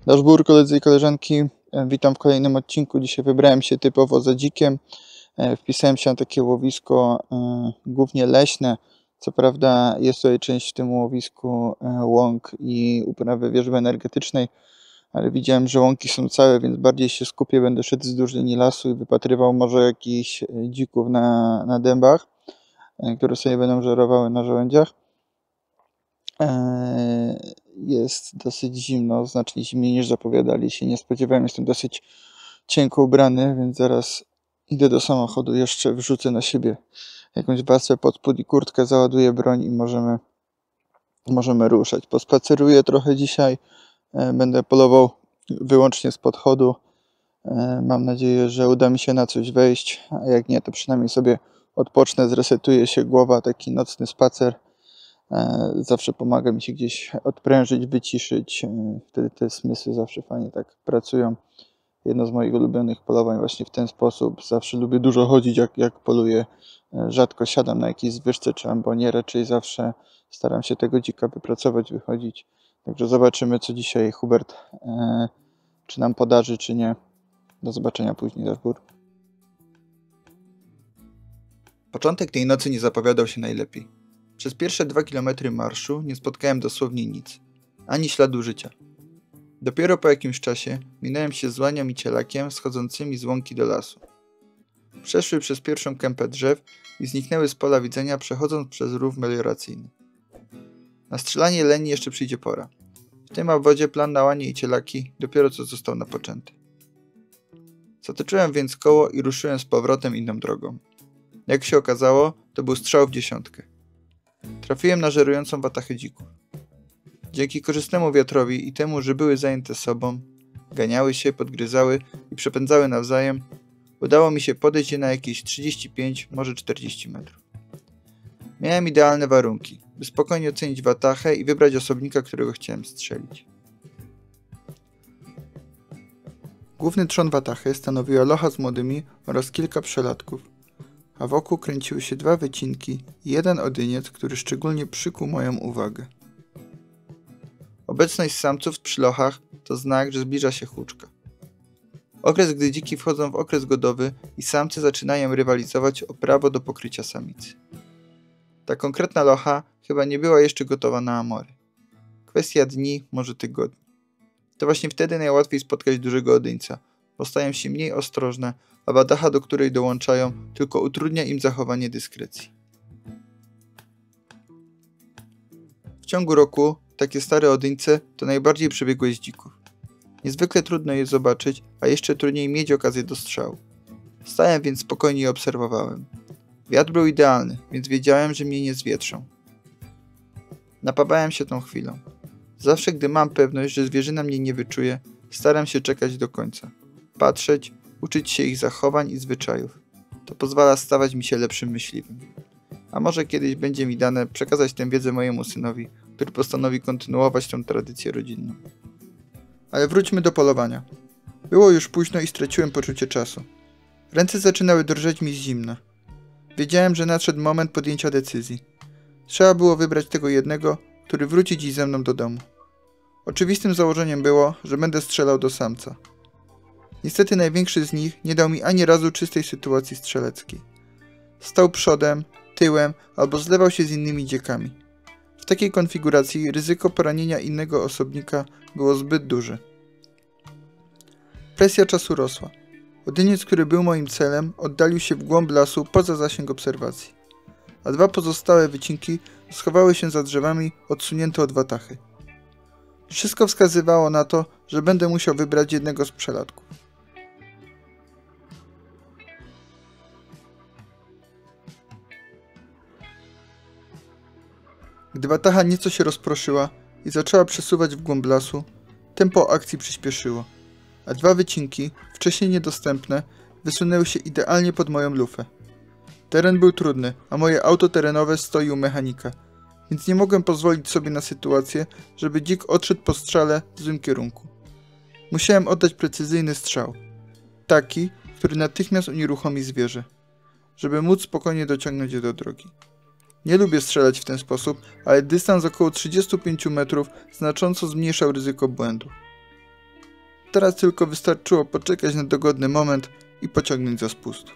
Daszbur, koledzy i koleżanki, witam w kolejnym odcinku. Dzisiaj wybrałem się typowo za dzikiem. Wpisałem się na takie łowisko głównie leśne. Co prawda jest tutaj część w tym łowisku łąk i uprawy wierzby energetycznej, ale widziałem, że łąki są całe, więc bardziej się skupię. Będę szedł wzdłuż linii lasu i wypatrywał może jakichś dzików na dębach, które sobie będą żerowały na żołędziach. Jest dosyć zimno, znacznie zimniej niż zapowiadali się. Nie spodziewałem, jestem dosyć cienko ubrany, więc zaraz idę do samochodu, jeszcze wrzucę na siebie jakąś warstwę pod spód i kurtkę, załaduję broń i możemy ruszać. Pospaceruję trochę dzisiaj, będę polował wyłącznie z podchodu. Mam nadzieję, że uda mi się na coś wejść, a jak nie, to przynajmniej sobie odpocznę, zresetuje się głowa, taki nocny spacer. Zawsze pomaga mi się gdzieś odprężyć, wyciszyć. Wtedy te zmysły zawsze fajnie tak pracują. Jedno z moich ulubionych polowań właśnie w ten sposób. Zawsze lubię dużo chodzić, jak poluję. Rzadko siadam na jakiejś zwyżce czy ambonie. Raczej zawsze staram się tego dzika wypracować, wychodzić. Także zobaczymy, co dzisiaj Hubert czy nam podarzy, czy nie. Do zobaczenia później, Daszbur. Początek tej nocy nie zapowiadał się najlepiej. Przez pierwsze 2 kilometry marszu nie spotkałem dosłownie nic. Ani śladu życia. Dopiero po jakimś czasie minąłem się z łanią i cielakiem schodzącymi z łąki do lasu. Przeszły przez pierwszą kępę drzew i zniknęły z pola widzenia, przechodząc przez rów melioracyjny. Na strzelanie leni jeszcze przyjdzie pora. W tym obwodzie plan na łanie i cielaki dopiero co został napoczęty. Zatoczyłem więc koło i ruszyłem z powrotem inną drogą. Jak się okazało, to był strzał w dziesiątkę. Trafiłem na żerującą watachę dzików. Dzięki korzystnemu wiatrowi i temu, że były zajęte sobą, ganiały się, podgryzały i przepędzały nawzajem, udało mi się podejść je na jakieś 35, może 40 metrów. Miałem idealne warunki, by spokojnie ocenić watachę i wybrać osobnika, którego chciałem strzelić. Główny trzon watachy stanowiła locha z młodymi oraz kilka przelatków, a wokół kręciły się 2 wycinki i 1 odyniec, który szczególnie przykuł moją uwagę. Obecność samców przy lochach to znak, że zbliża się chłuczka. Okres, gdy dziki wchodzą w okres godowy i samcy zaczynają rywalizować o prawo do pokrycia samicy. Ta konkretna locha chyba nie była jeszcze gotowa na amory. Kwestia dni, może tygodni. To właśnie wtedy najłatwiej spotkać dużego odyńca, bo stają się mniej ostrożne, a watacha, do której dołączają, tylko utrudnia im zachowanie dyskrecji. W ciągu roku takie stare odyńce to najbardziej przebiegłe z dzików. Niezwykle trudno je zobaczyć, a jeszcze trudniej mieć okazję do strzału. Stałem więc spokojnie i obserwowałem. Wiatr był idealny, więc wiedziałem, że mnie nie zwietrzą. Napawałem się tą chwilą. Zawsze, gdy mam pewność, że zwierzyna mnie nie wyczuje, staram się czekać do końca. Patrzeć, uczyć się ich zachowań i zwyczajów. To pozwala stawać mi się lepszym myśliwym. A może kiedyś będzie mi dane przekazać tę wiedzę mojemu synowi, który postanowi kontynuować tę tradycję rodzinną. Ale wróćmy do polowania. Było już późno i straciłem poczucie czasu. Ręce zaczynały drżeć mi z zimna. Wiedziałem, że nadszedł moment podjęcia decyzji. Trzeba było wybrać tego jednego, który wróci dziś ze mną do domu. Oczywistym założeniem było, że będę strzelał do samca. Niestety największy z nich nie dał mi ani razu czystej sytuacji strzeleckiej. Stał przodem, tyłem albo zlewał się z innymi dziekami. W takiej konfiguracji ryzyko poranienia innego osobnika było zbyt duże. Presja czasu rosła. Odyniec, który był moim celem, oddalił się w głąb lasu poza zasięg obserwacji, a 2 pozostałe wycinki schowały się za drzewami odsunięte od watachy. Wszystko wskazywało na to, że będę musiał wybrać jednego z przelatków. Gdy watacha nieco się rozproszyła i zaczęła przesuwać w głąb lasu, tempo akcji przyspieszyło, a 2 wycinki, wcześniej niedostępne, wysunęły się idealnie pod moją lufę. Teren był trudny, a moje auto terenowe stoi u mechanika, więc nie mogłem pozwolić sobie na sytuację, żeby dzik odszedł po strzale w złym kierunku. Musiałem oddać precyzyjny strzał, taki, który natychmiast unieruchomi zwierzę, żeby móc spokojnie dociągnąć je do drogi. Nie lubię strzelać w ten sposób, ale dystans około 35 metrów znacząco zmniejszał ryzyko błędu. teraz tylko wystarczyło poczekać na dogodny moment i pociągnąć za spust.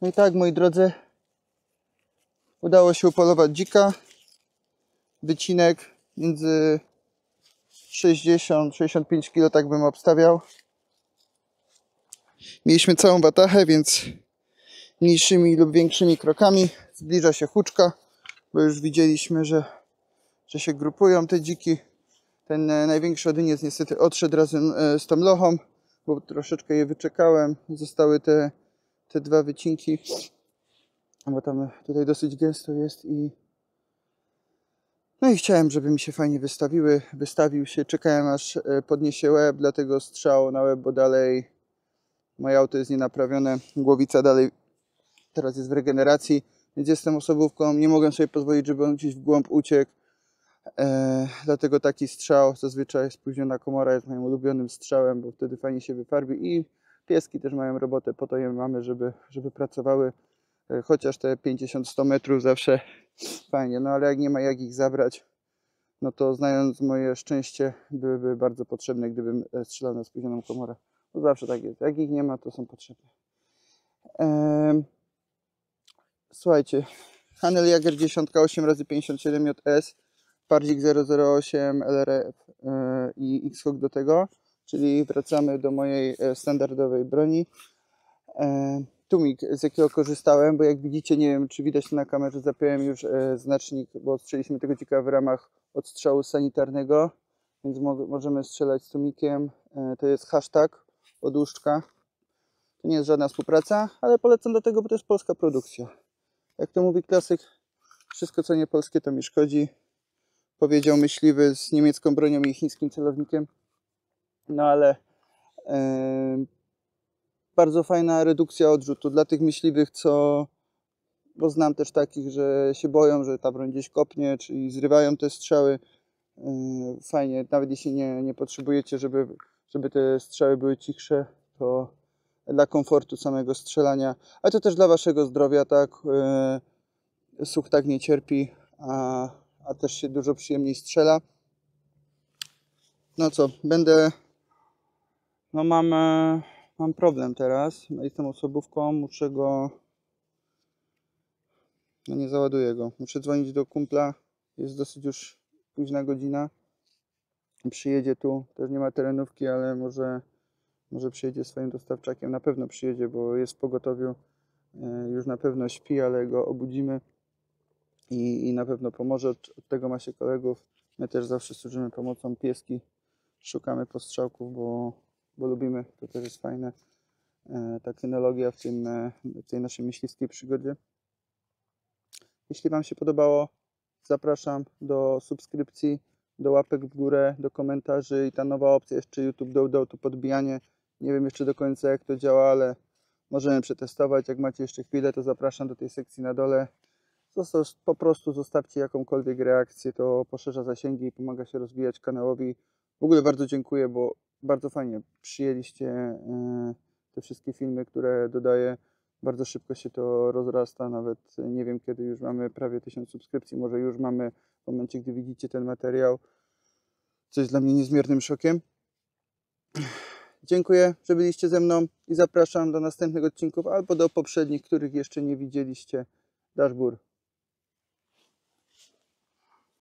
No i tak, moi drodzy, udało się upolować dzika. Wycinek między 60-65 kg, tak bym obstawiał. Mieliśmy całą watachę, więc mniejszymi lub większymi krokami zbliża się huczka, bo już widzieliśmy, że się grupują te dziki. Ten największy odyniec niestety odszedł razem z tą lochą, bo troszeczkę je wyczekałem. Zostały te dwa wycinki, bo tam tutaj dosyć gęsto jest no i chciałem, żeby mi się fajnie wystawiły. Wystawił się, czekałem aż podniesie łeb, dlatego strzał na łeb, bo dalej moje auto jest nienaprawione, głowica dalej teraz jest w regeneracji, więc jestem osobówką, nie mogłem sobie pozwolić, żeby on gdzieś w głąb uciekł. Dlatego taki strzał, zazwyczaj spóźniona komora jest moim ulubionym strzałem, bo wtedy fajnie się wyfarbi i pieski też mają robotę, po to je mamy, żeby pracowały, chociaż te 50-100 metrów zawsze fajnie, no ale jak nie ma jak ich zabrać, no to znając moje szczęście byłyby bardzo potrzebne, gdybym strzelał na spóźnioną komorę, bo zawsze tak jest, jak ich nie ma, to są potrzebne. Słuchajcie, Hanel Jager 10 8x57 JS, Pardzik 008 LRF i X-Hawk do tego, czyli wracamy do mojej standardowej broni. Tłumik, z jakiego korzystałem, bo jak widzicie, nie wiem czy widać na kamerze, zapiąłem już znacznik, bo odstrzeliśmy tego dzika w ramach odstrzału sanitarnego, więc możemy strzelać z tłumikiem. To jest hashtag od Łuszczka. To nie jest żadna współpraca, ale polecam do tego, bo to jest polska produkcja. Jak to mówi klasyk, wszystko co nie polskie to mi szkodzi. Powiedział myśliwy z niemiecką bronią i chińskim celownikiem. No ale bardzo fajna redukcja odrzutu dla tych myśliwych, bo znam też takich, że się boją, że ta broń gdzieś kopnie, czyli zrywają te strzały. Fajnie, nawet jeśli nie potrzebujecie, żeby te strzały były cichsze, to dla komfortu samego strzelania, ale to też dla waszego zdrowia, tak? Słuch tak nie cierpi, a też się dużo przyjemniej strzela. No co, no mam problem teraz, jestem osobówką, muszę go, no nie załaduję go, muszę dzwonić do kumpla, jest dosyć już późna godzina, przyjedzie tu, też nie ma terenówki, ale może przyjedzie swoim dostawczakiem, na pewno przyjedzie, bo jest w pogotowiu, już na pewno śpi, ale go obudzimy i na pewno pomoże, od tego ma się kolegów. My też zawsze służymy pomocą, pieski szukamy postrzałków, bo lubimy, to też jest fajne, ta kynologia w tej naszej myśliwskiej przygodzie. Jeśli wam się podobało, zapraszam do subskrypcji, do łapek w górę, do komentarzy i ta nowa opcja jeszcze YouTube do tu podbijanie. Nie wiem jeszcze do końca jak to działa, ale możemy przetestować. Jak macie jeszcze chwilę, to zapraszam do tej sekcji na dole. Po prostu zostawcie jakąkolwiek reakcję, to poszerza zasięgi i pomaga się rozwijać kanałowi. W ogóle bardzo dziękuję, bo bardzo fajnie przyjęliście te wszystkie filmy, które dodaję. Bardzo szybko się to rozrasta, nawet nie wiem kiedy już mamy prawie 1000 subskrypcji, może już mamy w momencie, gdy widzicie ten materiał, co jest dla mnie niezmiernym szokiem. Dziękuję, że byliście ze mną i zapraszam do następnych odcinków albo do poprzednich, których jeszcze nie widzieliście. Dashbur.